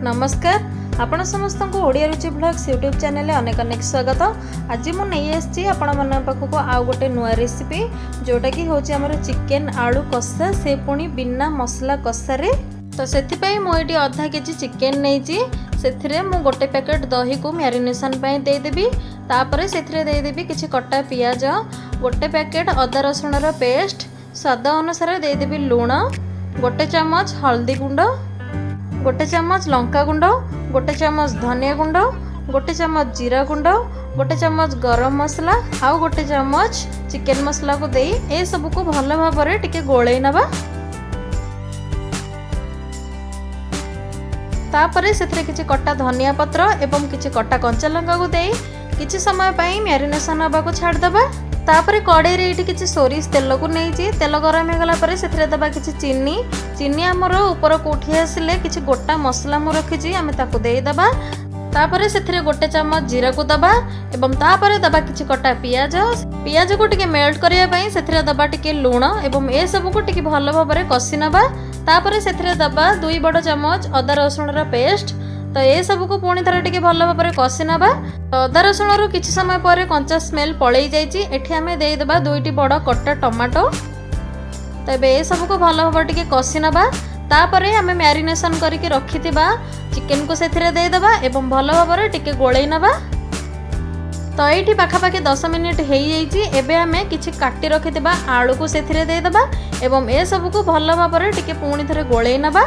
नमस्कार आपण समस्त को ओडिया रुचि ब्लॉग्स यूट्यूब चैनल अनेक अनेक स्वागत। आज मुझे नहीं आसी आपण मन पाखक आउ गोटे नुआ रेसिपी जोटा कि हूँ आमर चिकेन आलू कषा से पुणी बिना मसला कषार। तो से मुझे आधा केजी चिकेन नहीं मु गोटे पैकेट दही को मैरिनेशन देदेवी। तापर से देदेवी किसी कटा पियाज, गोटे पैकेट अदा रसुण पेस्ट, स्वाद अनुसार देदेवी लुण, गोटे चामच हल्दी गुंड, गोटे चामच लंका गुंड, गोटे चामच धनिया गुंड, गोटे चामच जीरा गुंड, गोटे चामच गरम मसला आउ गोटे चामच चिकेन मसला को दे ए सब को भल भाव में टिके गोले नबा। तापरे से किछि कटा धनिया पत्र एवं किछि कटा कंचा लंका को दे किछि समय पई मैरिनेशन हबा को छाड़ दबा। तापरे कड़ाई रे इटी किछि सोरिष तेल को नहीं तेल गरम हो गला परे सेथरे दबा किछि चीनी हमर ऊपर को उठी आसिले किछि गोटा मसला मु रखिछि आमे ताको देई दबा। तापरे सेथरे गोटे चम्मच जीरा को दबा एवं तापरे दबा किछि कटा पियाज को टिके मेल्ट करिया पई सेथरे दबा टिके लूण एवं ए सब को टिके भलो भाबरे कसी नबा। तापरे सेथरे दबा 2 बड़ चम्मच अदा रसुण पेस्ट। तो ये सब को पुणी थोड़ा टिके भल भाव में कषि नबा। अदा रसुण रु किछि समय पर कंचा स्मेल पलई जाइछि। एठी आमे देई देबा 2टी बड़ कटा टमाटो। तो ये सब को भल भाव टिके कषि नबा। तापरे आमे मैरिनेशन करके रखिथिबा चिकेन को सेथिरे देई देबा एवं भल भाव में टिके गोळेई नबा। तो ये पाखापाखि 10 मिनिट हो जाइए। एबे आमे किछि काटी रखिथिबा आलू को सेथिरे देई देबा एवं ए सब को भल भाव में टिके पुणी थरे गोळेई नबा।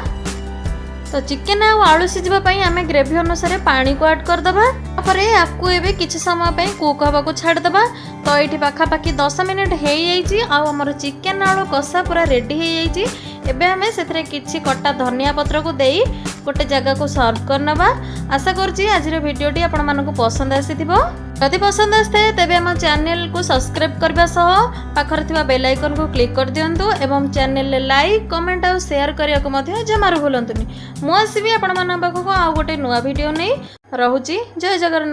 तो चिकेन आ आलू सिझिबा पई आमे ग्रेवी अनुसार पानी को ऐड कर दबा। तापरे आपको एबे किछि समय पई कुक हबा को छाड़ दबा। तो ये पाखापाखि 10 मिनिट हो जाइए आ हमर चिकेन आलू कषा पूरा रेडी हो जाइए। एबे आमे सेथरे किछि कटा धनिया पत्र को देई गोटे जगह को सर्व करनबा। आशा करछि आजिर वीडियोटी आपण मानको पसंद आसीथिबो। यदि पसंद आस्ते तेबे हम चैनल को सब्सक्राइब करबा सह पाखर थिबा बेल आइकन को क्लिक कर दियंतु एवं चैनल ले लाइक कमेंट और शेयर करिया को मध्ये जमार भूलंतुनी। मु आसीबी आपण मानन पाखको आ गोटे नुवा वीडियो नै। रहुची जय जगन्नाथ।